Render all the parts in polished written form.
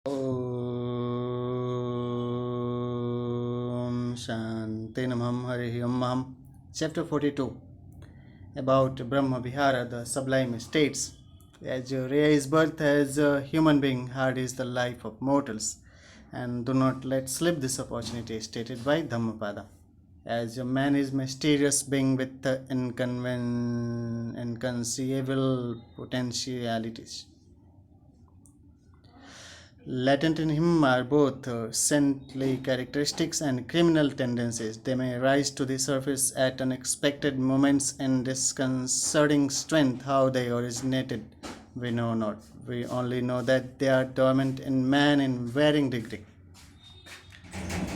Om Shanti Namam Harihi Om. Chapter 42 about Brahma Vihara, the sublime states. As rare is birth as a human being, hard is the life of mortals, and do not let slip this opportunity, stated by Dhammapada. As a man is mysterious being with inconceivable potentialities. Latent in him are both saintly characteristics and criminal tendencies. They may rise to the surface at unexpected moments in disconcerting strength. How they originated, we know not. We only know that they are dormant in man in varying degree.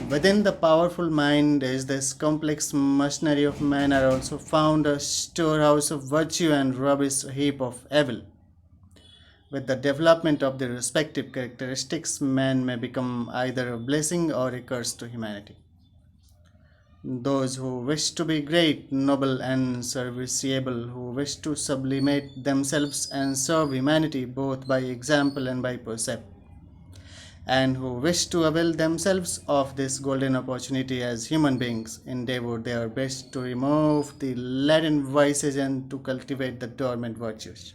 Within the powerful mind is this complex machinery of man are also found a storehouse of virtue and rubbish heap of evil. With the development of the respective characteristics, man may become either a blessing or a curse to humanity. Those who wish to be great, noble, and serviceable, who wish to sublimate themselves and serve humanity both by example and by precept, and who wish to avail themselves of this golden opportunity as human beings, endeavor their best to remove the latent vices and to cultivate the dormant virtues.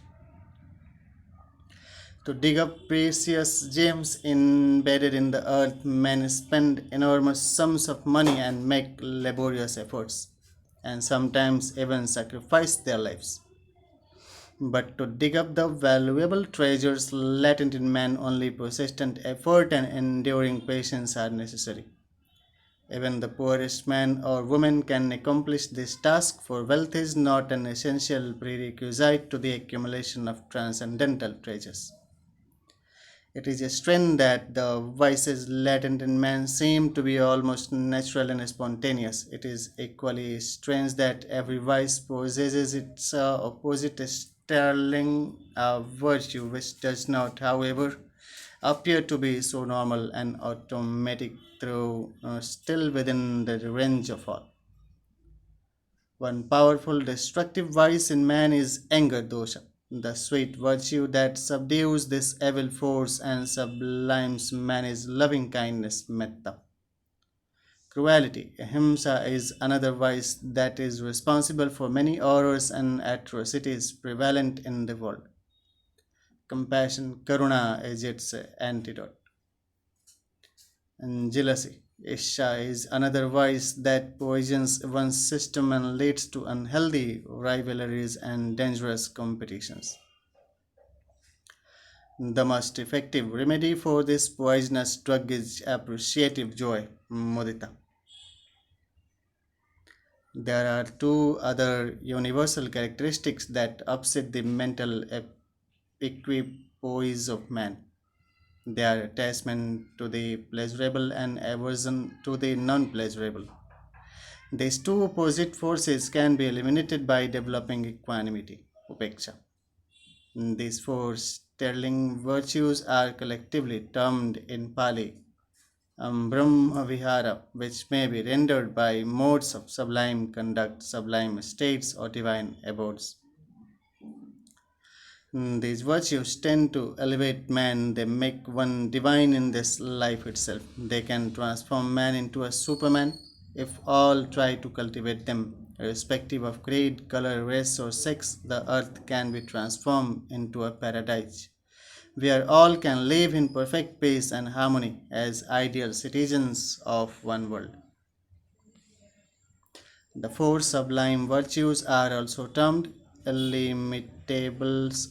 To dig up precious gems embedded in the earth, men spend enormous sums of money and make laborious efforts, and sometimes even sacrifice their lives. But to dig up the valuable treasures latent in man, only persistent effort and enduring patience are necessary. Even the poorest man or woman can accomplish this task, for wealth is not an essential prerequisite to the accumulation of transcendental treasures. It is a strength that the vices latent in man seem to be almost natural and spontaneous. It is equally strange that every vice possesses its opposite sterling virtue, which does not, however, appear to be so normal and automatic, though still within the range of all. One powerful destructive vice in man is anger dosha, the sweet virtue that subdues this evil force and sublimes man is loving kindness metta. Cruelty, ahimsa, is another vice that is responsible for many horrors and atrocities prevalent in the world. Compassion, karuna, is its antidote. And jealousy, Isha, is another vice that poisons one's system and leads to unhealthy rivalries and dangerous competitions. The most effective remedy for this poisonous drug is appreciative joy, mudita. There are two other universal characteristics that upset the mental equipoise of man. Their attachment to the pleasurable and aversion to the non pleasurable. These two opposite forces can be eliminated by developing equanimity, upeksha. These four sterling virtues are collectively termed in Pali Brahma Vihara, which may be rendered by modes of sublime conduct, sublime states, or divine abodes. These virtues tend to elevate man, they make one divine in this life itself. They can transform man into a superman if all try to cultivate them. Irrespective of creed, color, race, or sex, the earth can be transformed into a paradise where all can live in perfect peace and harmony as ideal citizens of one world. The four sublime virtues are also termed illimitables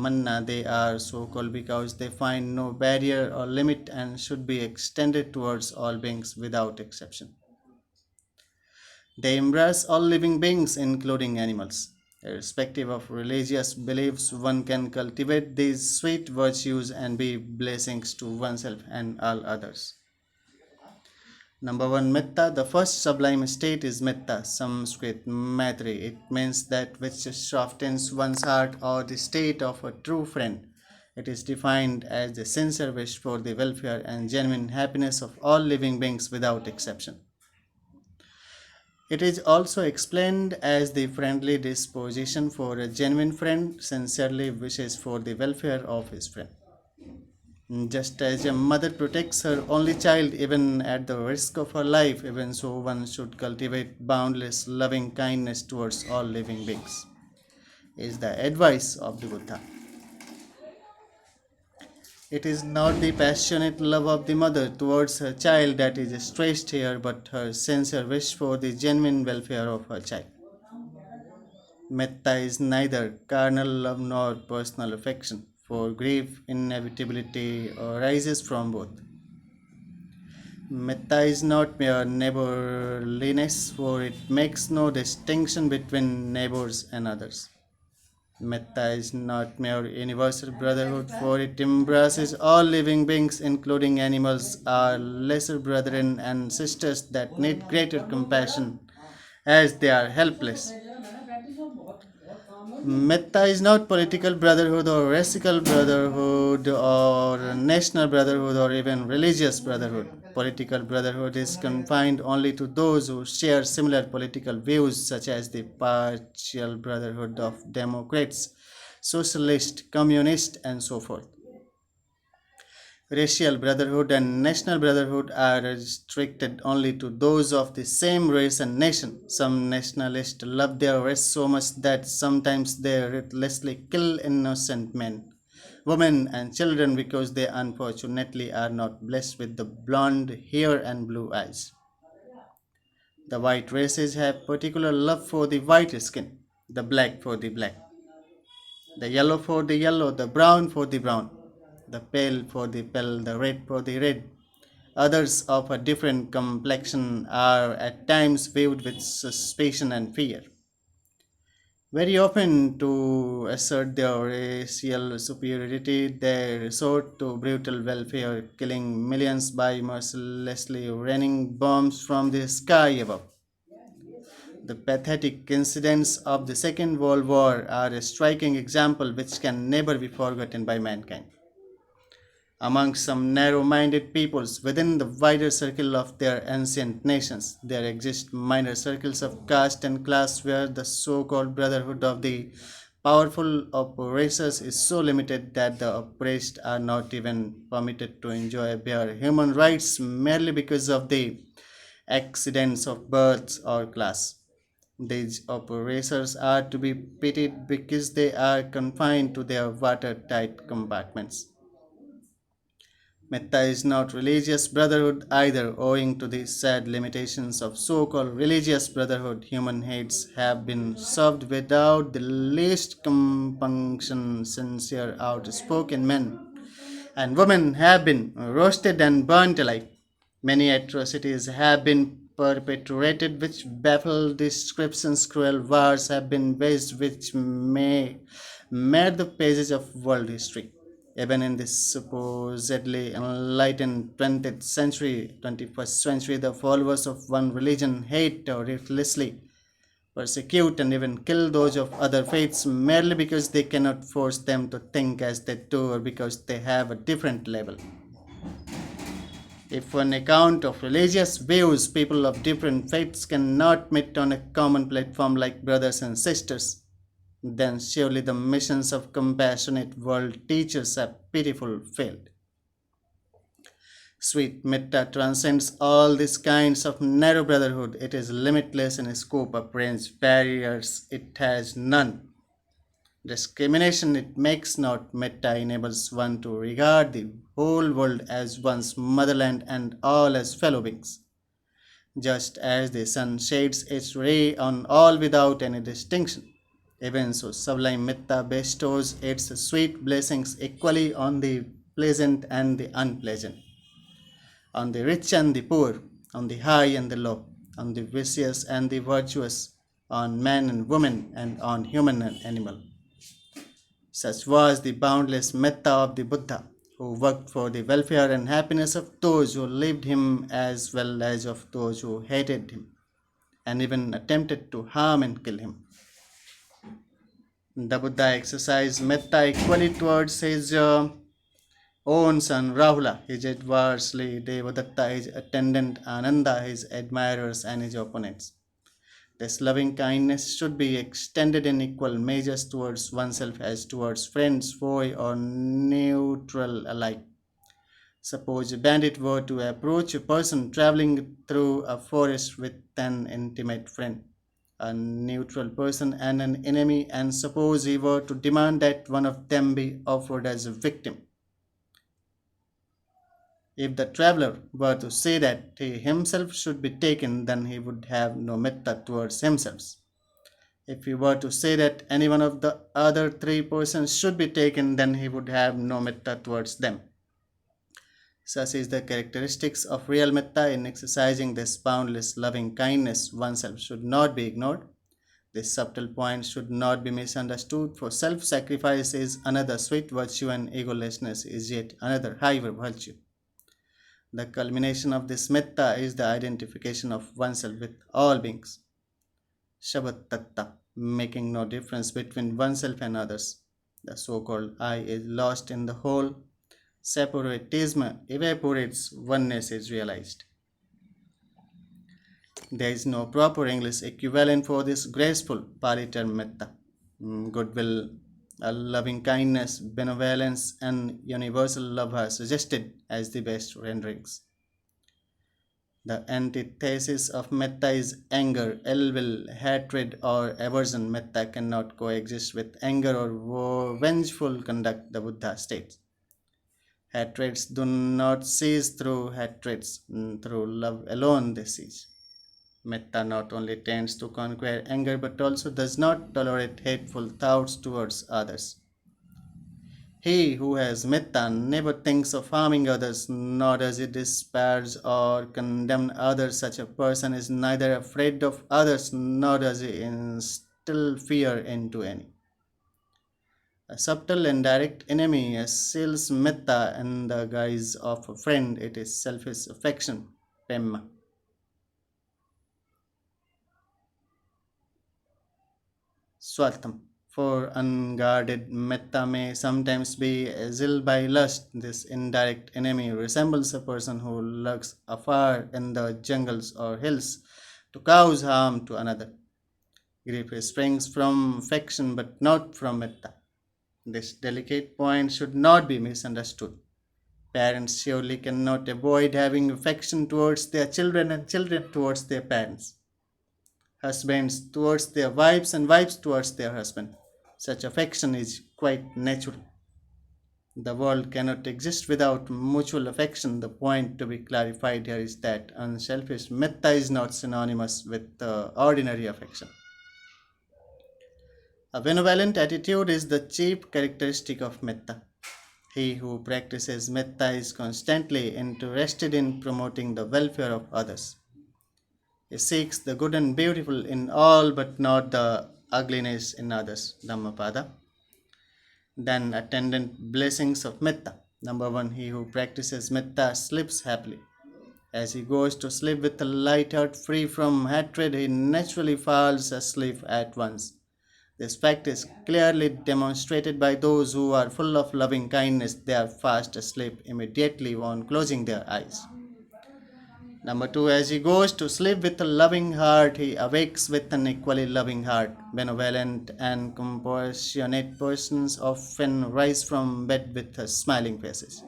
manna. They are so called because they find no barrier or limit and should be extended towards all beings without exception. They embrace all living beings, including animals. Irrespective of religious beliefs, one can cultivate these sweet virtues and be blessings to oneself and all others. Number one, metta. The first sublime state is metta, Sanskrit Maitri. It means that which softens one's heart or the state of a true friend. It is defined as the sincere wish for the welfare and genuine happiness of all living beings without exception. It is also explained as the friendly disposition for a genuine friend sincerely wishes for the welfare of his friend. Just as a mother protects her only child even at the risk of her life, even so one should cultivate boundless loving kindness towards all living beings, is the advice of the Buddha. It is not the passionate love of the mother towards her child that is stressed here, but her sincere wish for the genuine welfare of her child. Metta is neither carnal love nor personal affection, for grief inevitability arises from both. Metta is not mere neighborliness, for it makes no distinction between neighbors and others. Metta is not mere universal brotherhood, for it embraces all living beings, including animals, our lesser brethren and sisters that need greater compassion as they are helpless. Metta is not political brotherhood or racial brotherhood or national brotherhood or even religious brotherhood. Political brotherhood is confined only to those who share similar political views, such as the partial brotherhood of Democrats, Socialist, Communist, and so forth. Racial brotherhood and national brotherhood are restricted only to those of the same race and nation. Some nationalists love their race so much that sometimes they ruthlessly kill innocent men, women, and children because they unfortunately are not blessed with the blonde hair and blue eyes. The white races have particular love for the white skin, the black for the black, the yellow for the yellow, the brown for the brown, the pale for the pale, the red for the red. Others of a different complexion are at times viewed with suspicion and fear. Very often, to assert their racial superiority, they resort to brutal welfare, killing millions by mercilessly raining bombs from the sky above. The pathetic incidents of the Second World War are a striking example which can never be forgotten by mankind. Among some narrow minded peoples within the wider circle of their ancient nations, there exist minor circles of caste and class where the so called brotherhood of the powerful oppressors is so limited that the oppressed are not even permitted to enjoy bare human rights merely because of the accidents of birth or class. These oppressors are to be pitied because they are confined to their watertight compartments. Metta is not religious brotherhood either, owing to the sad limitations of so called religious brotherhood. Human heads have been served without the least compunction. Sincere, outspoken men and women have been roasted and burnt alive. Many atrocities have been perpetrated which baffle descriptions. Cruel wars have been waged which may made the pages of world history. Even in this supposedly enlightened 20th century, 21st century, the followers of one religion hate ruthlessly, persecute, and even kill those of other faiths merely because they cannot force them to think as they do or because they have a different label. If on account of religious views people of different faiths cannot meet on a common platform like brothers and sisters, then surely the missions of compassionate world teachers have pitiful failed. Sweet Metta transcends all these kinds of narrow brotherhood. It is limitless in scope of range, barriers it has none. Discrimination it makes not. Metta enables one to regard the whole world as one's motherland and all as fellow beings. Just as the sun shades its ray on all without any distinction, even so sublime Metta bestows its sweet blessings equally on the pleasant and the unpleasant, on the rich and the poor, on the high and the low, on the vicious and the virtuous, on man and woman, and on human and animal. Such was the boundless metta of the Buddha, who worked for the welfare and happiness of those who lived him as well as of those who hated him and even attempted to harm and kill him. The Buddha exercised metta equally towards his own son Rahula, his adversary Devadatta, his attendant Ananda, his admirers, and his opponents. This loving kindness should be extended in equal measures towards oneself as towards friends, foe, or neutral alike. Suppose a bandit were to approach a person traveling through a forest with an intimate friend, a neutral person, and an enemy, and suppose he were to demand that one of them be offered as a victim. If the traveler were to say that he himself should be taken, then he would have no metta towards himself. If he were to say that any one of the other three persons should be taken, then he would have no metta towards them. Such is the characteristics of real metta. In exercising this boundless loving kindness, oneself should not be ignored. This subtle point should not be misunderstood, for self sacrifice is another sweet virtue and egolessness is yet another higher virtue. The culmination of this metta is the identification of oneself with all beings. Shabbat Tatta, making no difference between oneself and others. The so called I is lost in the whole. Separatism evaporates, oneness is realized. There is no proper English equivalent for this graceful Pali term metta. Goodwill, loving kindness, benevolence, and universal love are suggested as the best renderings. The antithesis of metta is anger, ill will, hatred, or aversion. Metta cannot coexist with anger or vengeful conduct, the Buddha states. Hatreds do not cease through hatreds, through love alone they cease. Metta not only tends to conquer anger but also does not tolerate hateful thoughts towards others. He who has metta never thinks of harming others, nor does he despise or condemn others. Such a person is neither afraid of others nor does he instill fear into any. A subtle and direct enemy assails metta in the guise of a friend. It is selfish affection, pemma. Swartham. For unguarded metta may sometimes be assailed by lust. This indirect enemy resembles a person who lurks afar in the jungles or hills to cause harm to another. Grief springs from affection but not from metta. This delicate point should not be misunderstood. Parents surely cannot avoid having affection towards their children and children towards their parents. Husbands towards their wives and wives towards their husband. Such affection is quite natural. The world cannot exist without mutual affection. The point to be clarified here is that unselfish metta is not synonymous with ordinary affection. A benevolent attitude is the chief characteristic of metta. He who practices metta is constantly interested in promoting the welfare of others. He seeks the good and beautiful in all but not the ugliness in others. Dhammapada. Then attendant blessings of metta. Number one, he who practices metta sleeps happily. As he goes to sleep with a light heart free from hatred, he naturally falls asleep at once. This fact is clearly demonstrated by those who are full of loving kindness. They are fast asleep immediately on closing their eyes. Number two, as he goes to sleep with a loving heart, he awakes with an equally loving heart. Benevolent and compassionate persons often rise from bed with smiling faces.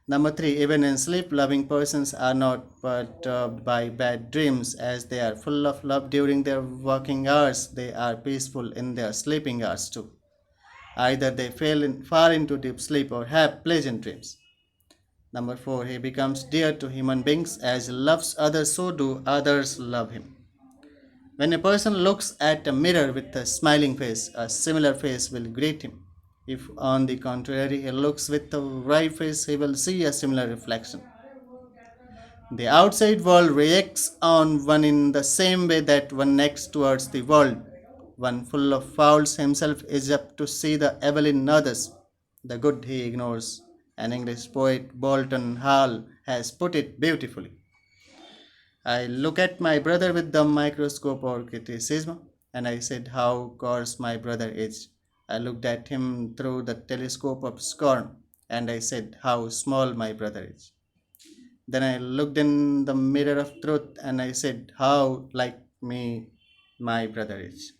Number three, even in sleep, loving persons are not perturbed by bad dreams. As they are full of love during their waking hours, they are peaceful in their sleeping hours too. Either they far into deep sleep or have pleasant dreams. Number four, he becomes dear to human beings. As he loves others, so do others love him. When a person looks at a mirror with a smiling face, a similar face will greet him. If, on the contrary, he looks with a wry face, he will see a similar reflection. The outside world reacts on one in the same way that one acts towards the world. One full of faults himself is apt to see the evil in others. The good he ignores. An English poet, Bolton Hall, has put it beautifully. I look at my brother with the microscope or criticism, and I said how coarse my brother is. I looked at him through the telescope of scorn, and I said how small my brother is. Then I looked in the mirror of truth, and I said how like me my brother is.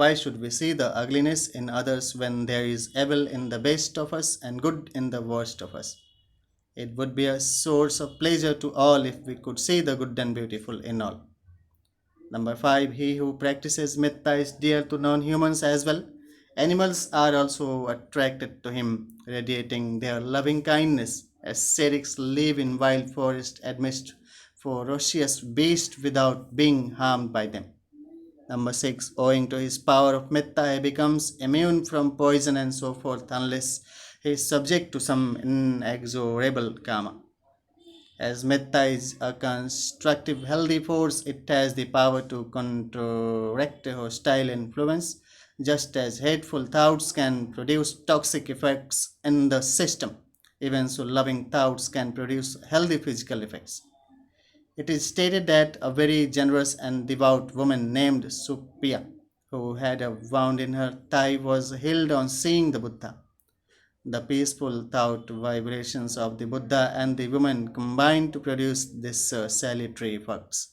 Why should we see the ugliness in others when there is evil in the best of us and good in the worst of us? It would be a source of pleasure to all if we could see the good and beautiful in all. Number 5. He who practices metta is dear to non humans as well. Animals are also attracted to him, radiating their loving kindness. Ascetics live in wild forests amidst ferocious beasts without being harmed by them. Number 6. Owing to his power of metta, he becomes immune from poison and so forth unless he is subject to some inexorable karma. As metta is a constructive, healthy force, it has the power to counteract hostile influence, just as hateful thoughts can produce toxic effects in the system. Even so, loving thoughts can produce healthy physical effects. It is stated that a very generous and devout woman named Supriya, who had a wound in her thigh, was healed on seeing the Buddha. The peaceful thought vibrations of the Buddha and the woman combined to produce this salutary effects.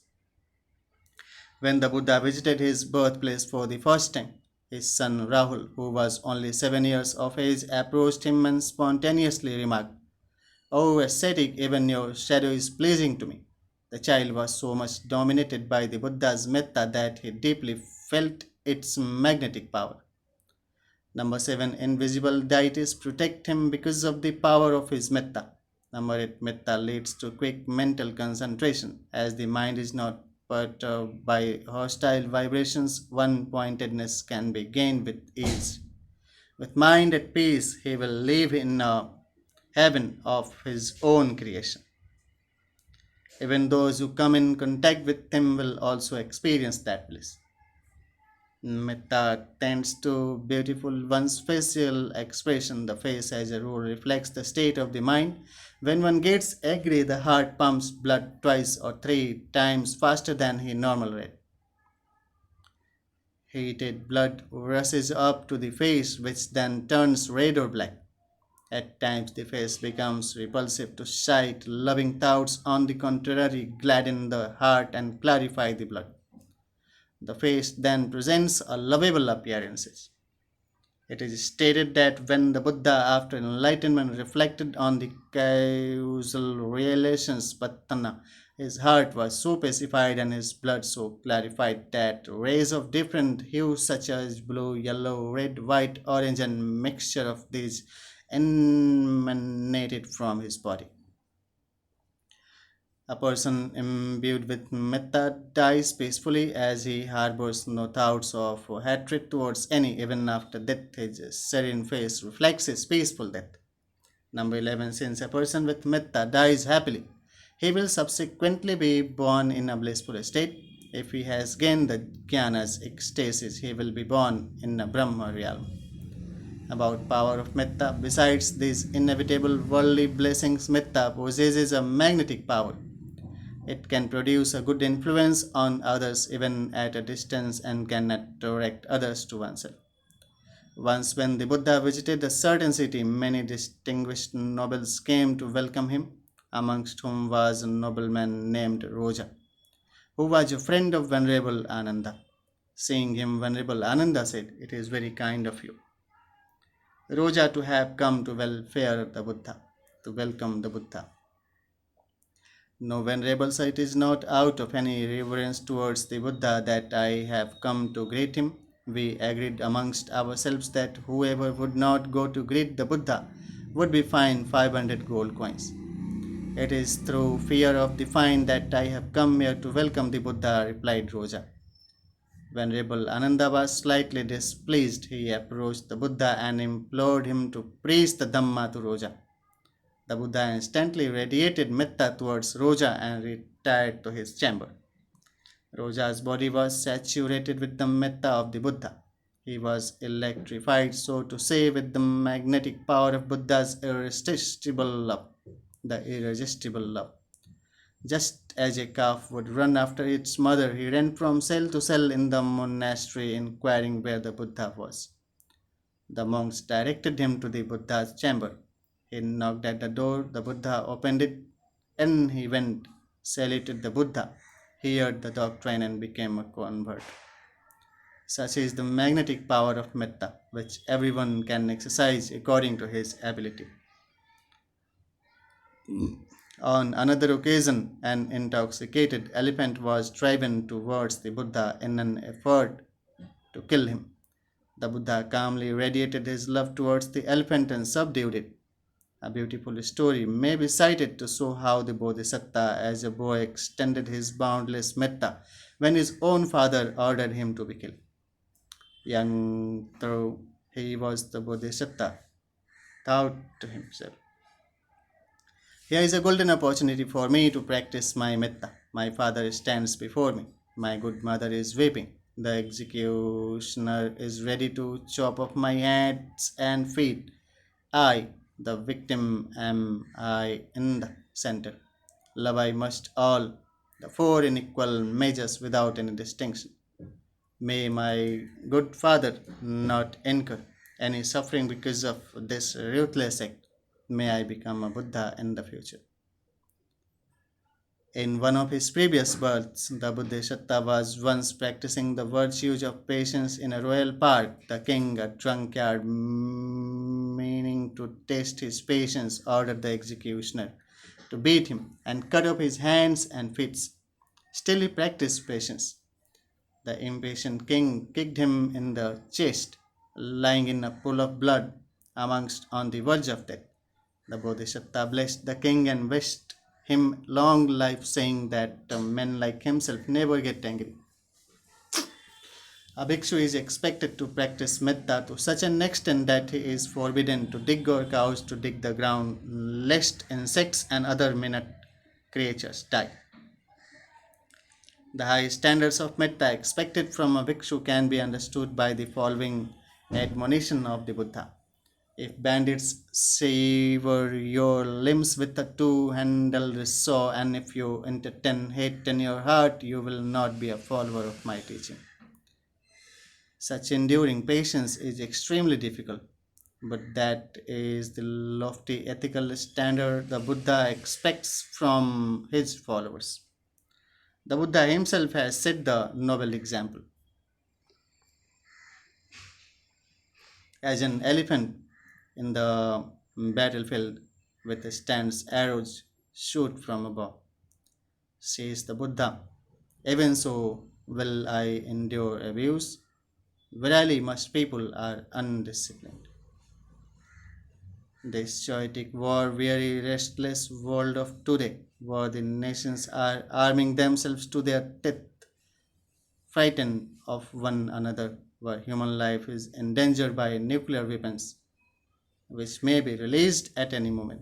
When the Buddha visited his birthplace for the first time, his son Rahul, who was only 7 years of age, approached him and spontaneously remarked, "Oh, ascetic, even your shadow is pleasing to me." The child was so much dominated by the Buddha's metta that he deeply felt its magnetic power. Number 7. Invisible deities protect him because of the power of his metta. Number 8. Metta leads to quick mental concentration. As the mind is not perturbed by hostile vibrations, one pointedness can be gained with ease. With mind at peace, he will live in a heaven of his own creation. Even those who come in contact with him will also experience that bliss. Metta tends to beautiful one's facial expression. The face, as a rule, reflects the state of the mind. When one gets angry, the heart pumps blood twice or three times faster than the normal rate. Heated blood rushes up to the face, which then turns red or black. At times, the face becomes repulsive to sight. Loving thoughts, on the contrary, gladden the heart and clarify the blood. The face then presents a lovable appearance. It is stated that when the Buddha, after enlightenment, reflected on the causal relations patthana, his heart was so pacified and his blood so clarified that rays of different hues, such as blue, yellow, red, white, orange, and mixture of these, emanated from his body. A person imbued with metta dies peacefully as he harbors no thoughts of hatred towards any. Even after death, his serene face reflects his peaceful death. Number 11. Since a person with metta dies happily, he will subsequently be born in a blissful state. If he has gained the jnana's ecstasis, he will be born in a Brahma realm. About power of metta, besides these inevitable worldly blessings, metta possesses a magnetic power. It can produce a good influence on others even at a distance and can attract others to oneself. Once, when the Buddha visited a certain city, many distinguished nobles came to welcome him, amongst whom was a nobleman named Roja, who was a friend of Venerable Ananda. Seeing him, Venerable Ananda said, "It is very kind of you, Roja, to have come to welcome the Buddha. No, Venerable sir, it is not out of any reverence towards the Buddha that I have come to greet him. We agreed amongst ourselves that whoever would not go to greet the Buddha would be fined 500 gold coins. It is through fear of the fine that I have come here to welcome the Buddha," replied Roja. Venerable Ananda was slightly displeased. He approached the Buddha and implored him to preach the Dhamma to Roja. The Buddha instantly radiated metta towards Roja and retired to his chamber. Roja's body was saturated with the metta of the Buddha. He was electrified, so to say, with the magnetic power of Buddha's irresistible love. The irresistible love. Just as a calf would run after its mother, he ran from cell to cell in the monastery, inquiring where the Buddha was. The monks directed him to the Buddha's chamber. He knocked at the door, the Buddha opened it, and he went, saluted the Buddha, heard the doctrine, and became a convert. Such is the magnetic power of metta, which everyone can exercise according to his ability. On another occasion, an intoxicated elephant was driven towards the Buddha in an effort to kill him. The Buddha calmly radiated his love towards the elephant and subdued it. A beautiful story may be cited to show how the Bodhisattva, as a boy, extended his boundless metta when his own father ordered him to be killed. Young though he was, the Bodhisattva thought to himself, here is a golden opportunity for me to practice my metta. My father stands before me. My good mother is weeping. The executioner is ready to chop off my hands and feet. I, the victim, am I in the center. Love I must all, the four in equal measures without any distinction. May my good father not incur any suffering because of this ruthless act. May I become a Buddha in the future. In one of his previous births, the Bodhisattva was once practicing the virtues of patience in a royal park. The king, a drunkard, meaning to test his patience, ordered the executioner to beat him and cut off his hands and feet. Still, he practiced patience. The impatient king kicked him in the chest, lying in a pool of blood amongst on the verge of death. The Bodhisattva blessed the king and wished him long life, saying that men like himself never get angry. A bhikshu is expected to practice metta to such an extent that he is forbidden to dig or cows to dig the ground, lest insects and other minute creatures die. The high standards of metta expected from a bhikshu can be understood by the following admonition of the Buddha. If bandits sever your limbs with a two-handled saw, and if you entertain hate in your heart, you will not be a follower of my teaching. Such enduring patience is extremely difficult, but that is the lofty ethical standard the Buddha expects from his followers. The Buddha himself has set the noble example. As an elephant in the battlefield with stands arrows shoot from above, says the Buddha, even so will I endure abuse. Verily, most people are undisciplined. This chaotic, war weary, restless world of today, where the nations are arming themselves to their teeth, frightened of one another, where human life is endangered by nuclear weapons, which may be released at any moment,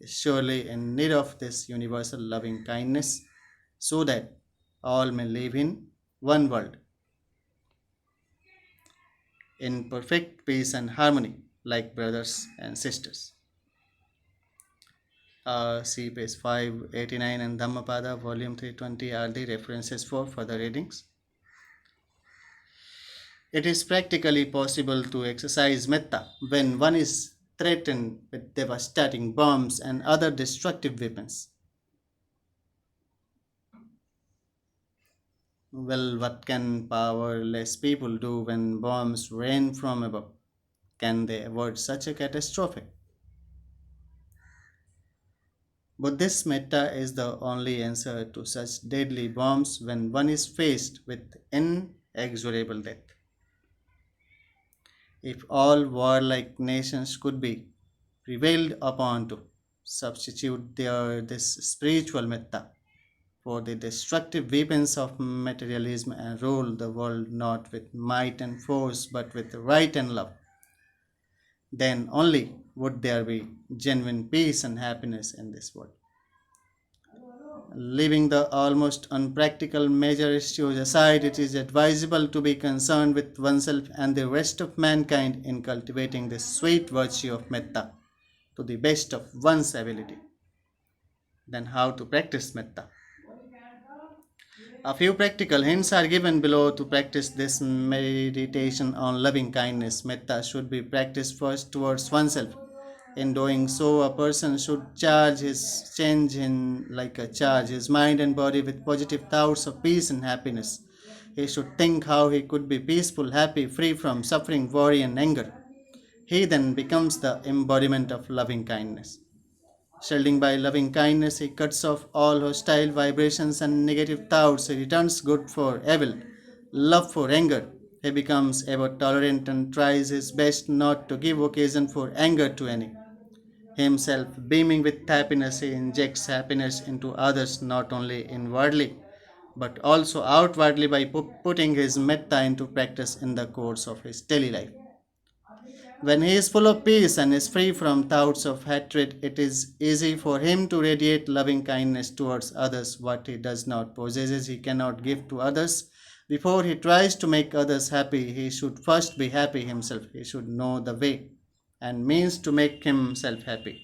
is surely in need of this universal loving kindness, so that all may live in one world, in perfect peace and harmony, like brothers and sisters. See page 589 and Dhammapada, volume 320 are the references for further readings. It is practically possible to exercise metta when one is threatened with devastating bombs and other destructive weapons. Well, what can powerless people do when bombs rain from above? Can they avoid such a catastrophe? Buddhist metta is the only answer to such deadly bombs when one is faced with inexorable death. If all warlike nations could be prevailed upon to substitute this spiritual metta for the destructive weapons of materialism and rule the world not with might and force but with right and love, then only would there be genuine peace and happiness in this world. Leaving the almost unpractical major issues aside, it is advisable to be concerned with oneself and the rest of mankind in cultivating this sweet virtue of metta to the best of one's ability. Then, how to practice metta? A few practical hints are given below to practice this meditation on loving kindness. Metta should be practiced first towards oneself. In doing so, a person should change in like a charge his mind and body with positive thoughts of peace and happiness. He should think how he could be peaceful, happy, free from suffering, worry, and anger. He then becomes the embodiment of loving kindness. Shielding by loving kindness, he cuts off all hostile vibrations and negative thoughts. He returns good for evil, love for anger. He becomes ever tolerant and tries his best not to give occasion for anger to any. Himself beaming with happiness, he injects happiness into others not only inwardly but also outwardly by putting his metta into practice in the course of his daily life. When he is full of peace and is free from thoughts of hatred, it is easy for him to radiate loving kindness towards others. What he does not possess, he cannot give to others. Before he tries to make others happy, he should first be happy himself. He should know the way and means to make himself happy.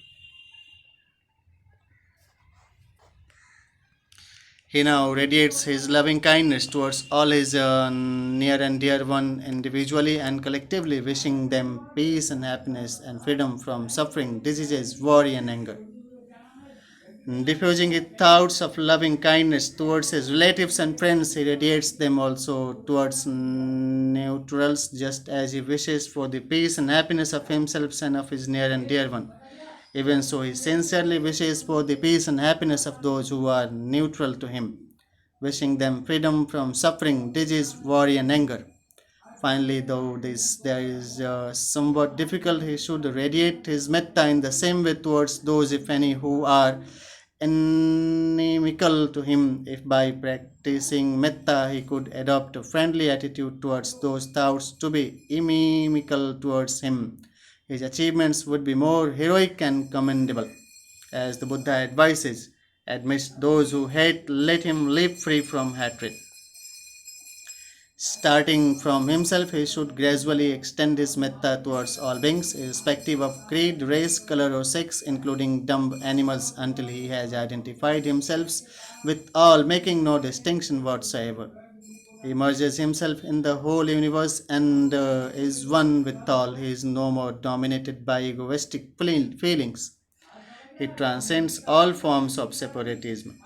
He now radiates his loving kindness towards all his near and dear one individually and collectively, wishing them peace and happiness and freedom from suffering, diseases, worry, and anger. Diffusing his thoughts of loving kindness towards his relatives and friends, he radiates them also towards neutrals, just as he wishes for the peace and happiness of himself and of his near and dear one. Even so, he sincerely wishes for the peace and happiness of those who are neutral to him, wishing them freedom from suffering, disease, worry, and anger. Finally, though this there is somewhat difficult, he should radiate his metta in the same way towards those, if any, who are inimical to him. If by practicing metta he could adopt a friendly attitude towards those thoughts to be inimical towards him, his achievements would be more heroic and commendable. As the Buddha advises, amidst those who hate, let him live free from hatred. Starting from himself, he should gradually extend his metta towards all beings, irrespective of creed, race, color, or sex, including dumb animals, until he has identified himself with all, making no distinction whatsoever. He merges himself in the whole universe and is one with all. He is no more dominated by egoistic feelings. He transcends all forms of separatism,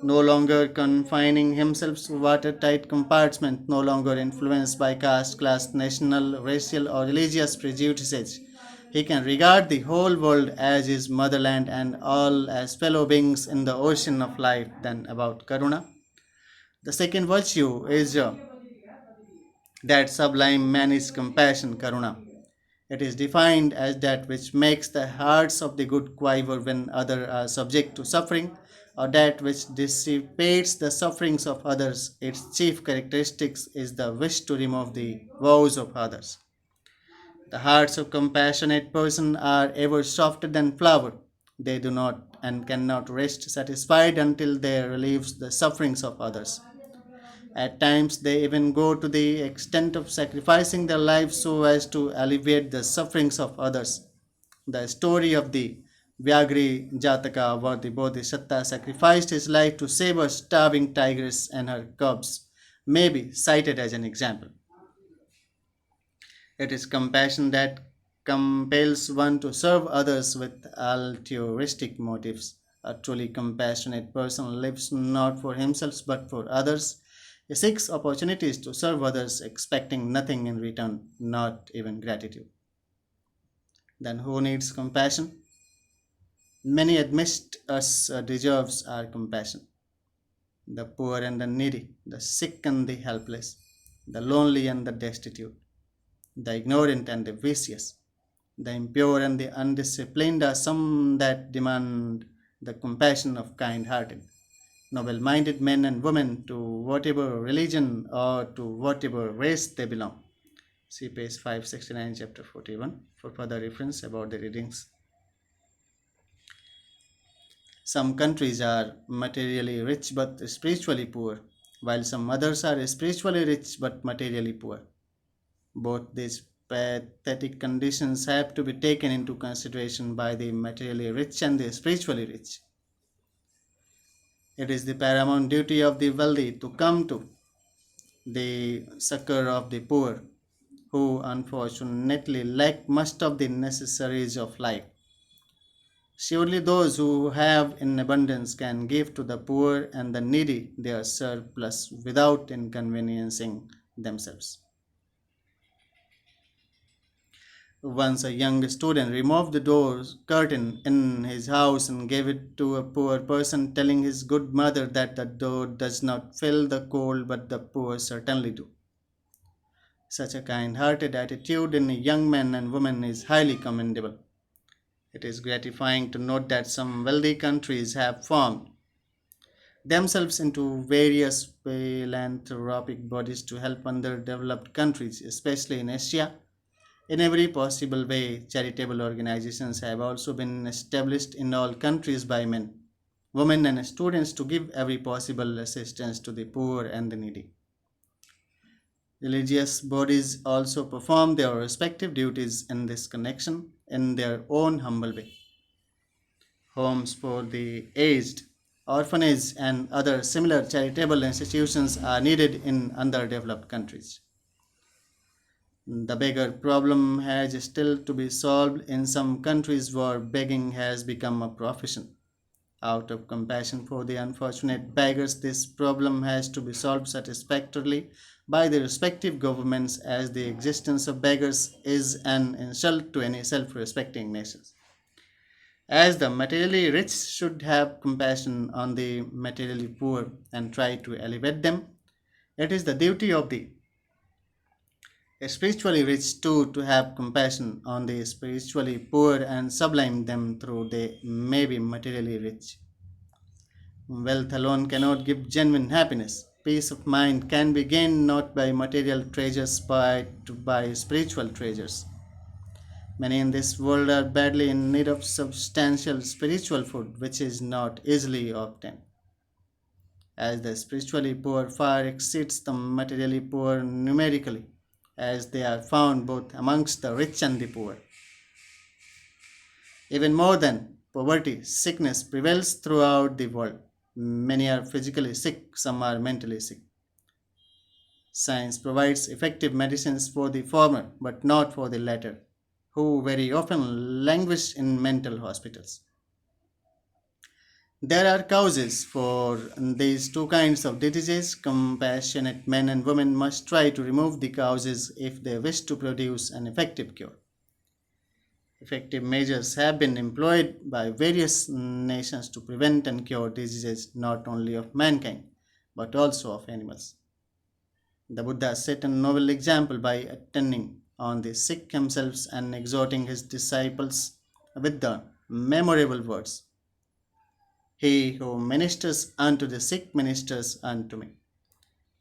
no longer confining himself to watertight compartments, no longer influenced by caste, class, national, racial, or religious prejudices. He can regard the whole world as his motherland and all as fellow beings in the ocean of life. Then, about Karuna. The second virtue is that sublime man is compassion, Karuna. It is defined as that which makes the hearts of the good quiver when others are subject to suffering, or that which dissipates the sufferings of others. Its chief characteristics is the wish to remove the woes of others. The hearts of compassionate person are ever softer than flower. They do not and cannot rest satisfied until they relieve the sufferings of others. At times, they even go to the extent of sacrificing their lives so as to alleviate the sufferings of others. The story of the Vyagri Jataka, where the Bodhisatta sacrificed his life to save a starving tigress and her cubs, may be cited as an example. It is compassion that compels one to serve others with altruistic motives. A truly compassionate person lives not for himself but for others. He seeks opportunities to serve others, expecting nothing in return, not even gratitude. Then who needs compassion? Many amidst us deserves our compassion. The poor and the needy, the sick and the helpless, the lonely and the destitute, the ignorant and the vicious, the impure and the undisciplined are some that demand the compassion of kind hearted, noble minded men and women to whatever religion or to whatever race they belong. See page 569, chapter 41 for further reference about the readings. Some countries are materially rich but spiritually poor, while some others are spiritually rich but materially poor. Both these pathetic conditions have to be taken into consideration by the materially rich and the spiritually rich. It is the paramount duty of the wealthy to come to the succor of the poor, who unfortunately lack most of the necessaries of life. Surely those who have in abundance can give to the poor and the needy their surplus without inconveniencing themselves. Once a young student removed the door curtain in his house and gave it to a poor person, telling his good mother that the door does not fill the cold but the poor certainly do. Such a kind hearted attitude in a young man and woman is highly commendable. It is gratifying to note that some wealthy countries have formed themselves into various philanthropic bodies to help underdeveloped countries, especially in Asia. In every possible way, charitable organizations have also been established in all countries by men, women, and students to give every possible assistance to the poor and the needy. Religious bodies also perform their respective duties in this connection in their own humble way. Homes for the aged, orphanages, and other similar charitable institutions are needed in underdeveloped countries. The beggar problem has still to be solved in some countries where begging has become a profession. Out of compassion for the unfortunate beggars, this problem has to be solved satisfactorily by the respective governments, as the existence of beggars is an insult to any self respecting nation. As the materially rich should have compassion on the materially poor and try to elevate them, it is the duty of the spiritually rich too to have compassion on the spiritually poor and sublime them through they may be materially rich. Wealth alone cannot give genuine happiness. Peace of mind can be gained not by material treasures but by spiritual treasures. Many in this world are badly in need of substantial spiritual food, which is not easily obtained. As the spiritually poor far exceeds the materially poor numerically, as they are found both amongst the rich and the poor. Even more than poverty, sickness prevails throughout the world. Many are physically sick, some are mentally sick. Science provides effective medicines for the former, but not for the latter, who very often languish in mental hospitals. There are causes for these two kinds of diseases. Compassionate men and women must try to remove the causes if they wish to produce an effective cure. Effective measures have been employed by various nations to prevent and cure diseases not only of mankind but also of animals. The Buddha set a noble example by attending on the sick himself and exhorting his disciples with the memorable words: He who ministers unto the sick ministers unto me.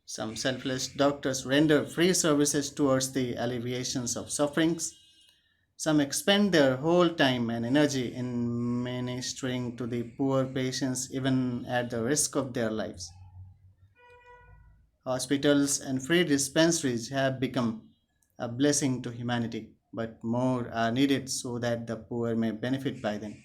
Some selfless doctors render free services towards the alleviations of sufferings. Some expend their whole time and energy in ministering to the poor patients, even at the risk of their lives. Hospitals and free dispensaries have become a blessing to humanity, but more are needed so that the poor may benefit by them.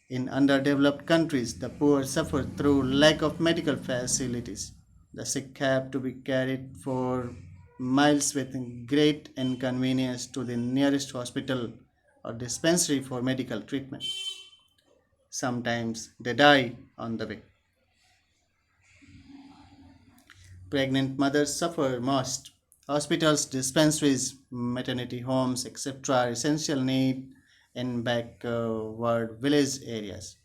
In underdeveloped countries, the poor suffer through lack of medical facilities. The sick have to be carried for miles with great inconvenience to the nearest hospital or dispensary for medical treatment. Sometimes they die on the way. Pregnant mothers suffer most. Hospitals, dispensaries, maternity homes, etc. are essential need in backward village areas.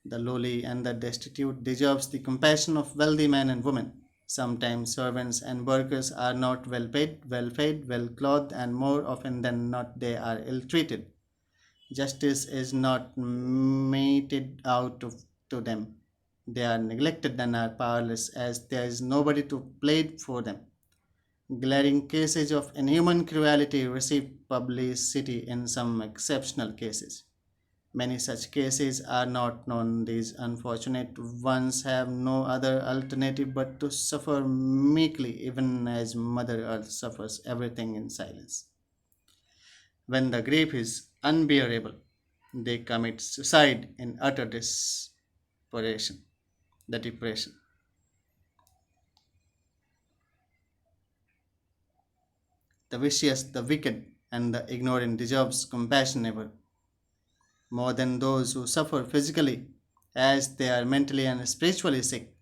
The lowly and the destitute deserves the compassion of wealthy men and women. Sometimes servants and workers are not well paid, well fed, well clothed, and more often than not they are ill treated. Justice is not meted out to them. They are neglected and are powerless as there is nobody to plead for them. Glaring cases of inhuman cruelty receive publicity in some exceptional cases. Many such cases are not known. These unfortunate ones have no other alternative but to suffer meekly, even as Mother Earth suffers everything in silence. When the grief is unbearable, they commit suicide in utter desperation. The depression. The vicious, the wicked, and the ignorant deserves compassion ever. more than those who suffer physically, as they are mentally and spiritually sick.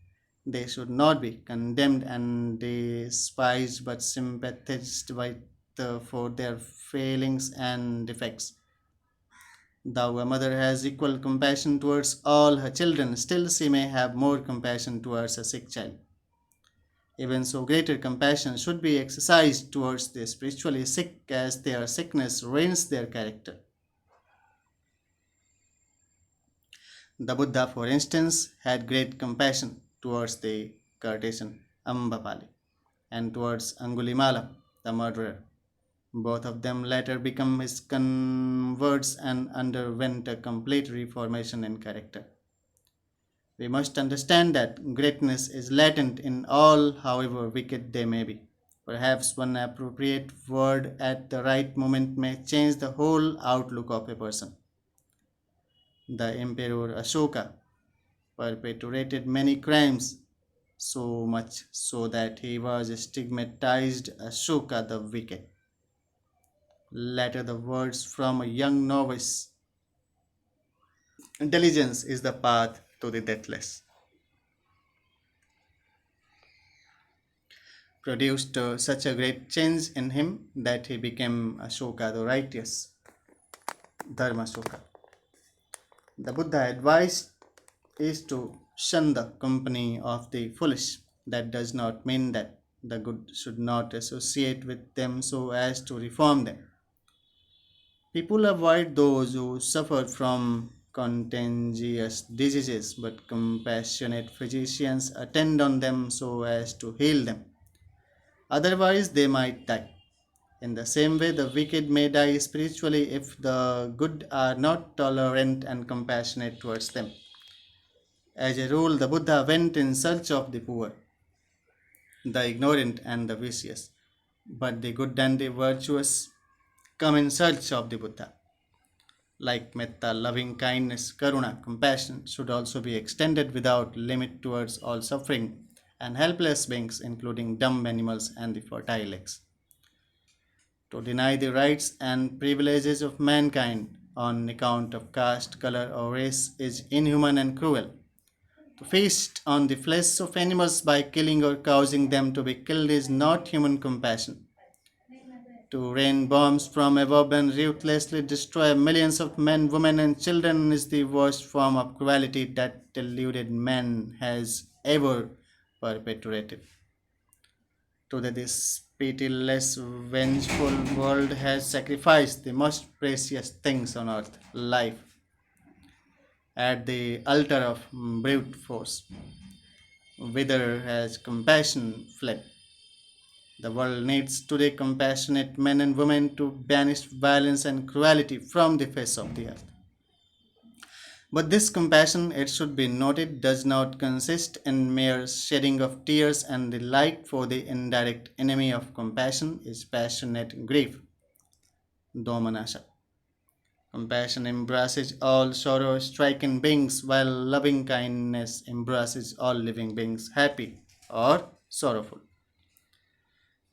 They should not be condemned and despised but sympathized with for their failings and defects. Though a mother has equal compassion towards all her children, still she may have more compassion towards a sick child. Even so, greater compassion should be exercised towards the spiritually sick, as their sickness ruins their character. The Buddha, for instance, had great compassion towards the courtesan Ambapali and towards Angulimala, the murderer. Both of them later became his converts and underwent a complete reformation in character. We must understand that greatness is latent in all, however wicked they may be. Perhaps one appropriate word at the right moment may change the whole outlook of a person. The Emperor Ashoka perpetrated many crimes, so much so that he was stigmatized Ashoka the Wicked. Later, the words from a young novice: intelligence is the path to the deathless, produced such a great change in him that he became Ashoka the righteous, Dharmashoka. The Buddha advised is to shun the company of the foolish. That does not mean that the good should not associate with them so as to reform them. People avoid those who suffer from contagious diseases, but compassionate physicians attend on them so as to heal them. Otherwise, they might die. In the same way, the wicked may die spiritually if the good are not tolerant and compassionate towards them. As a rule, the Buddha went in search of the poor, the ignorant, and the vicious. But the good and the virtuous come in search of the Buddha. Like metta, loving kindness, karuna, compassion should also be extended without limit towards all suffering and helpless beings, including dumb animals and the fertile eggs. To deny the rights and privileges of mankind on account of caste, color, or race is inhuman and cruel. To feast on the flesh of animals by killing or causing them to be killed is not human compassion. To rain bombs from above and ruthlessly destroy millions of men, women, and children is the worst form of cruelty that deluded man has ever perpetrated. Today, this pitiless, vengeful world has sacrificed the most precious things on earth, life, at the altar of brute force. Whither has compassion fled? The world needs today compassionate men and women to banish violence and cruelty from the face of the earth. But this compassion, it should be noted, does not consist in mere shedding of tears and the like, for the indirect enemy of compassion is passionate grief, domanasha. Compassion embraces all sorrow stricken beings, while loving kindness embraces all living beings, happy or sorrowful.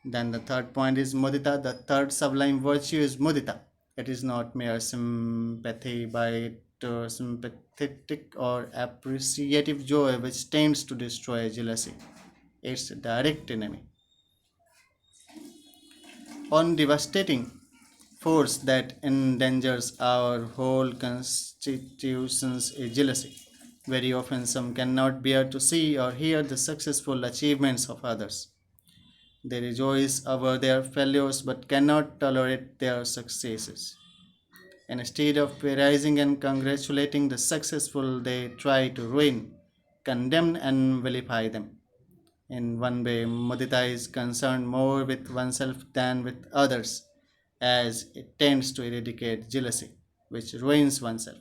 Then the third point is mudita. The third sublime virtue is mudita. It is not mere sympathy, but sympathetic or appreciative joy which tends to destroy jealousy. Its direct enemy. On devastating force that endangers our whole constitutions is jealousy. Very often, some cannot bear to see or hear the successful achievements of others. They rejoice over their failures but cannot tolerate their successes. Instead of praising and congratulating the successful, they try to ruin, condemn, and vilify them. In one way, mudita is concerned more with oneself than with others, as it tends to eradicate jealousy, which ruins oneself.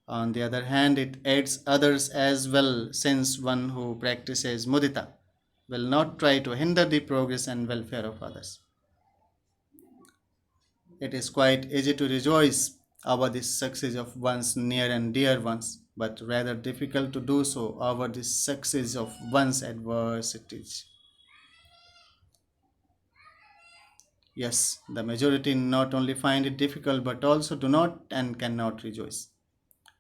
On the other hand, it aids others as well, since one who practices mudita will not try to hinder the progress and welfare of others. It is quite easy to rejoice over the success of one's near and dear ones, but rather difficult to do so over the success of one's adversities. Yes, the majority not only find it difficult but also do not and cannot rejoice.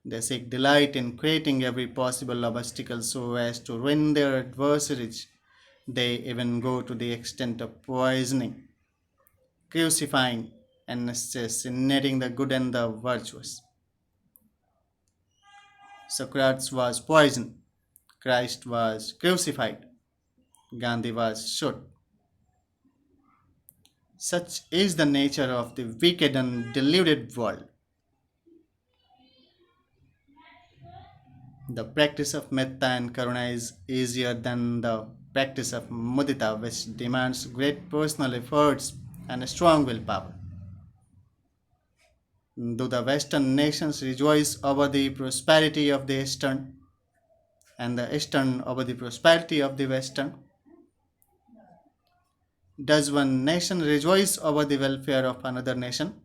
They seek delight in creating every possible obstacle so as to ruin their adversaries. They even go to the extent of poisoning, crucifying, and assassinating the good and the virtuous. Socrates was poisoned, Christ was crucified, Gandhi was shot. Such is the nature of the wicked and deluded world. The practice of metta and karuna is easier than the practice of mudita, which demands great personal efforts and a strong willpower. Do the Western nations rejoice over the prosperity of the Eastern, and the Eastern over the prosperity of the Western? Does one nation rejoice over the welfare of another nation?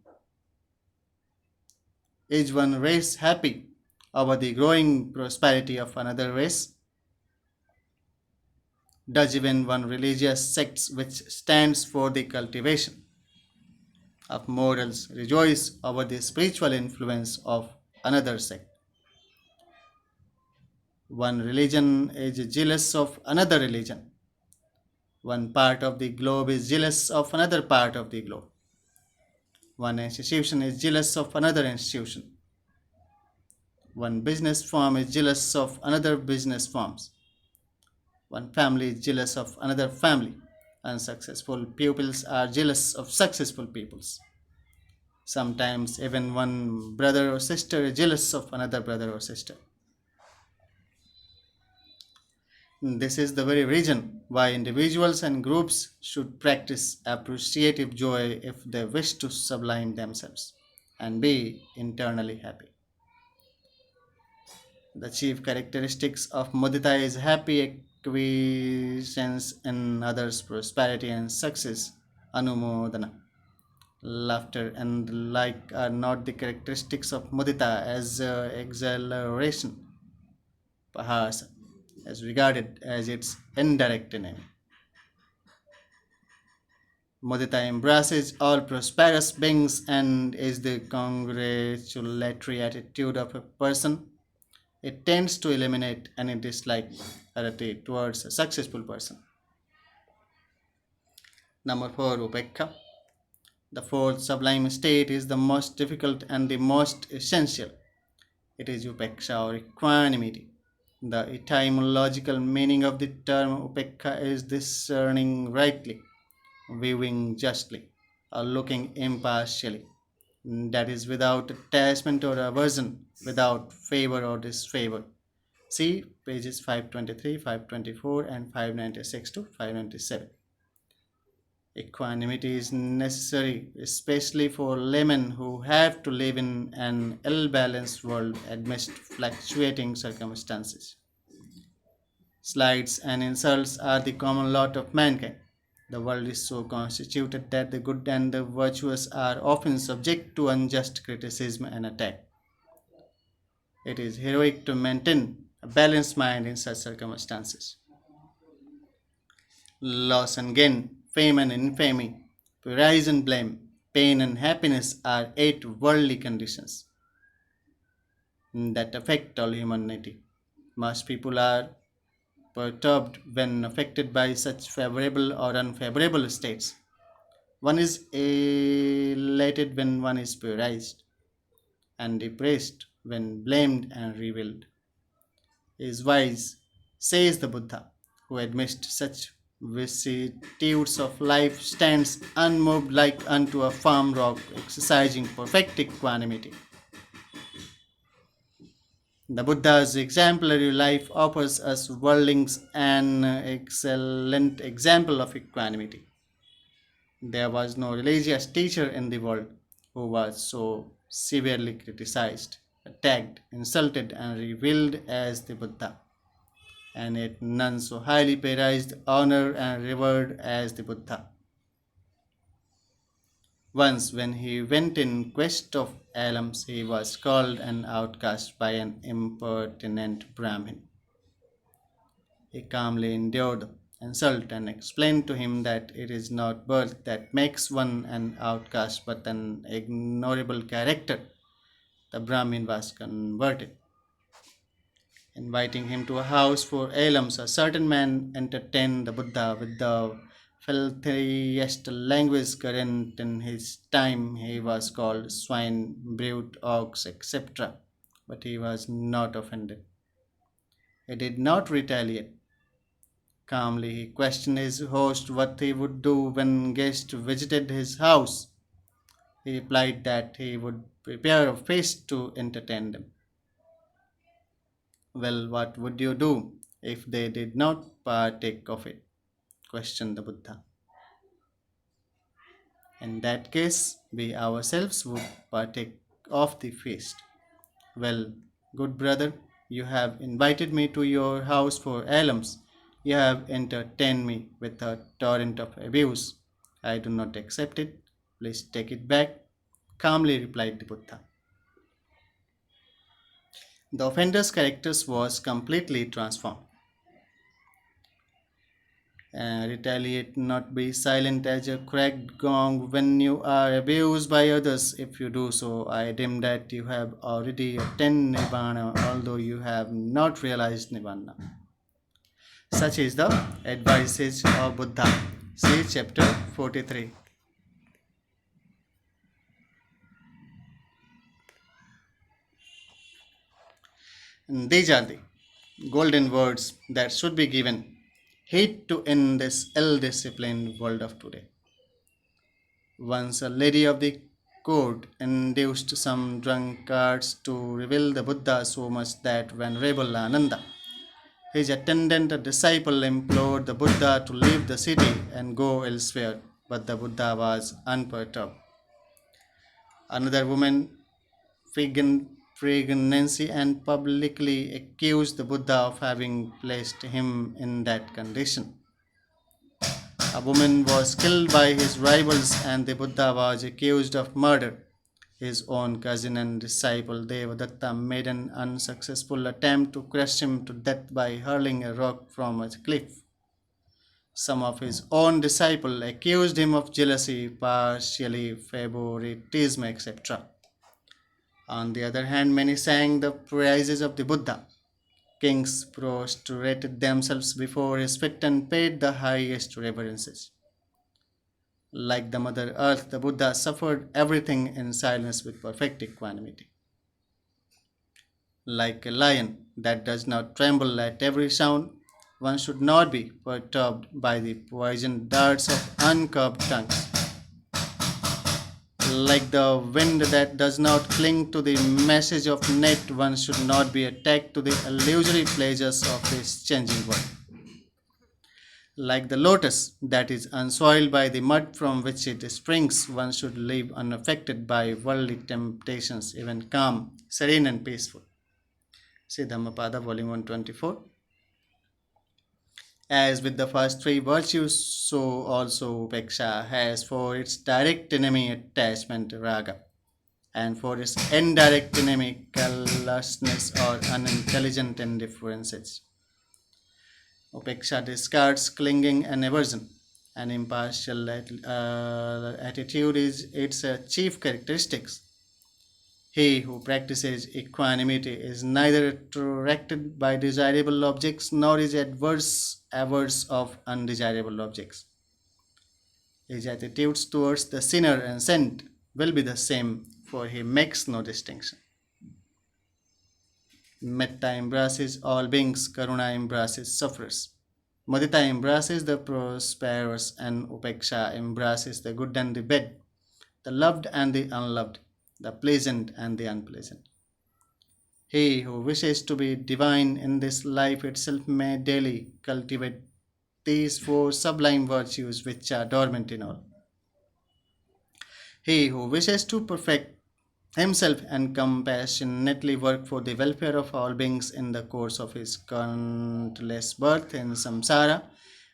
Is one race happy over the growing prosperity of another race? Does even one religious sect which stands for the cultivation of morals rejoice over the spiritual influence of another sect? One religion is jealous of another religion. One part of the globe is jealous of another part of the globe. One institution is jealous of another institution. One business firm is jealous of another business firms. One family is jealous of another family. Unsuccessful pupils are jealous of successful pupils. Sometimes even one brother or sister is jealous of another brother or sister. This is the very reason why individuals and groups should practice appreciative joy if they wish to sublime themselves and be internally happy. The chief characteristics of mudita is happy acquiescence in others' prosperity and success, anumodana. Laughter and the like are not the characteristics of mudita as exhilaration, perhaps as regarded as its indirect name. Mudita embraces all prosperous beings and is the congratulatory attitude of a person. It tends to eliminate any dislike attitude towards a successful person. Number 4, Upekha. The fourth sublime state is the most difficult and the most essential. It is Upeksha or equanimity. The etymological meaning of the term Upekha is discerning rightly, viewing justly, or looking impartially. That is without attachment or aversion, without favor or disfavor. See pages 523, 524, and 596 to 597. Equanimity is necessary, especially for laymen who have to live in an ill balanced world amidst fluctuating circumstances. Slights and insults are the common lot of mankind. The world is so constituted that the good and the virtuous are often subject to unjust criticism and attack. It is heroic to maintain a balanced mind in such circumstances. Loss and gain, fame and infamy, praise and blame, pain and happiness are eight worldly conditions that affect all humanity. Most people are perturbed when affected by such favorable or unfavorable states. One is elated when one is praised, and depressed when blamed and reviled. Is wise, says the Buddha, who amidst such vicissitudes of life stands unmoved like unto a firm rock, exercising perfect equanimity. The Buddha's exemplary life offers us worldlings an excellent example of equanimity. There was no religious teacher in the world who was so severely criticized, attacked, insulted, and reviled as the Buddha, and yet none so highly prized, honored, and revered as the Buddha. Once, when he went in quest of alms, he was called an outcast by an impertinent Brahmin. He calmly endured insult and explained to him that it is not birth that makes one an outcast but an ignorable character. The Brahmin was converted. Inviting him to a house for alms, a certain man entertained the Buddha with the filthiest language current in his time. He was called swine, brute, ox, etc. But he was not offended. He did not retaliate. Calmly, he questioned his host what he would do when guests visited his house. He replied that he would prepare a feast to entertain them. Well, what would you do if they did not partake of it? Questioned the Buddha. In that case, we ourselves would partake of the feast. Well, good brother, you have invited me to your house for alms. You have entertained me with a torrent of abuse. I do not accept it. Please take it back, calmly replied the Buddha. The offender's character was completely transformed. Retaliate, not be silent as a cracked gong when you are abused by others. If you do so, I deem that you have already attained Nibbana, although you have not realized Nibbana. Such is the advices of Buddha. See chapter 43. And these are the golden words that should be given heed to in this ill-disciplined world of today. Once a lady of the court induced some drunkards to reveal the Buddha so much that Venerable Ananda, his attendant disciple, implored the Buddha to leave the city and go elsewhere, but the Buddha was unperturbed. Another woman feigned pregnancy and publicly accused the Buddha of having placed him in that condition. A woman was killed by his rivals, and the Buddha was accused of murder. His own cousin and disciple Devadatta made an unsuccessful attempt to crush him to death by hurling a rock from a cliff. Some of his own disciples accused him of jealousy, partially favoritism, etc. On the other hand, many sang the praises of the Buddha. Kings prostrated themselves before his feet and paid the highest reverences. Like the Mother Earth, the Buddha suffered everything in silence with perfect equanimity. Like a lion that does not tremble at every sound, one should not be perturbed by the poisoned darts of uncurbed tongues. Like the wind that does not cling to the message of net, one should not be attacked to the illusory pleasures of this changing world. Like the lotus that is unsoiled by the mud from which it springs, one should live unaffected by worldly temptations, even calm, serene, and peaceful. See Dhammapada, volume 124. As with the first three virtues, so also Upeksha has for its direct enemy attachment raga, and for its indirect enemy callousness or unintelligent indifferences. Upeksha discards clinging and aversion. An impartial attitude is its chief characteristics. He who practices equanimity is neither attracted by desirable objects nor is averse of undesirable objects. His attitudes towards the sinner and saint will be the same, for he makes no distinction. Metta embraces all beings, Karuna embraces sufferers. Mudita embraces the prosperous, and Upeksha embraces the good and the bad, the loved and the unloved, the pleasant and the unpleasant. He who wishes to be divine in this life itself may daily cultivate these four sublime virtues which are dormant in all. He who wishes to perfect himself and compassionately work for the welfare of all beings in the course of his countless birth in samsara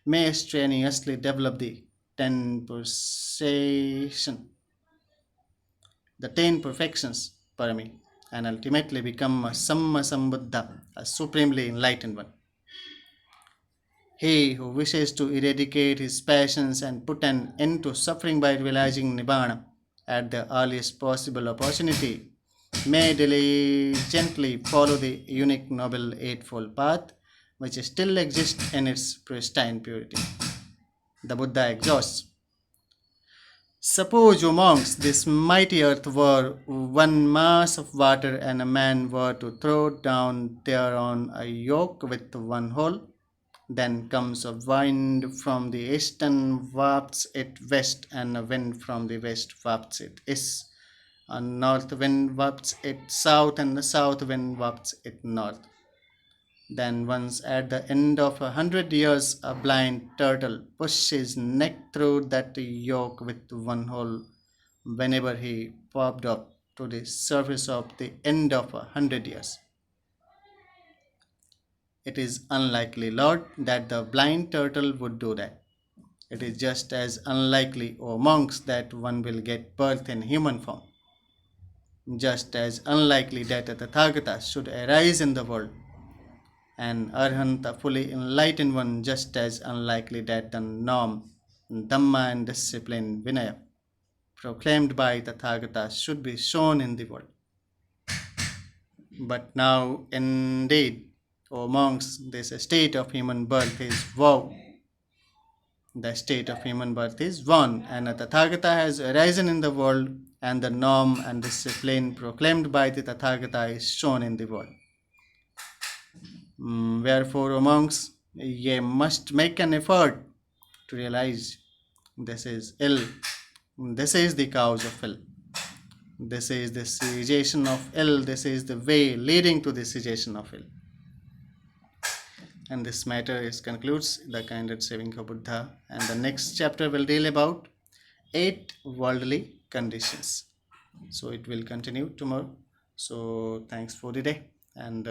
may strenuously develop the 10 perfections, parami, and ultimately become a Samma Sambuddha, a supremely enlightened one. He who wishes to eradicate his passions and put an end to suffering by realizing Nibbana at the earliest possible opportunity may diligently follow the unique noble eightfold path which still exists in its pristine purity. The Buddha exhausts. Suppose, O monks, this mighty earth were one mass of water, and a man were to throw down thereon a yoke with one hole. Then comes a wind from the east and wafts it west, and a wind from the west wafts it east. A north wind wafts it south, and the south wind wafts it north. Then, once at the end of 100 years, a blind turtle pushed his neck through that yoke with one hole whenever he popped up to the surface of the end of 100 years. It is unlikely, Lord, that the blind turtle would do that. It is just as unlikely, O monks, that one will get birth in human form. Just as unlikely that a Tathagata should arise in the world. An Arhant, a fully enlightened one, just as unlikely that the norm, Dhamma and discipline, Vinaya, proclaimed by Tathagata should be shown in the world. But now, indeed, O monks, this state of human birth is woe. The state of human birth is one, and a Tathagata has arisen in the world, and the norm and discipline proclaimed by the Tathagata is shown in the world. Wherefore, O monks, ye must make an effort to realize this is ill. This is the cause of ill. This is the cessation of ill. This is the way leading to the cessation of ill. And this matter is concludes the kind saving of Buddha. And the next chapter will deal about 8 worldly conditions. So it will continue tomorrow. So thanks for the day, and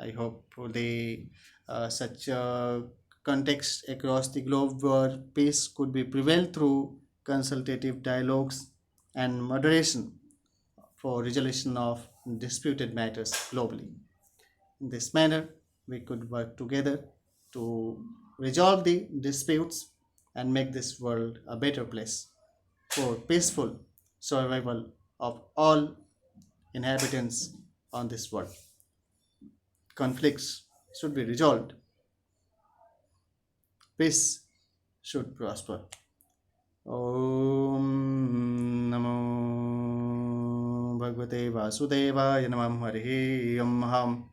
I hope for the such context across the globe where peace could be prevailed through consultative dialogues and moderation for resolution of disputed matters globally. In this manner, we could work together to resolve the disputes and make this world a better place for peaceful survival of all inhabitants on this world. Conflicts should be resolved. Peace should prosper. Om Namo Bhagavate Vasudevaya Namah Harihi Om Ham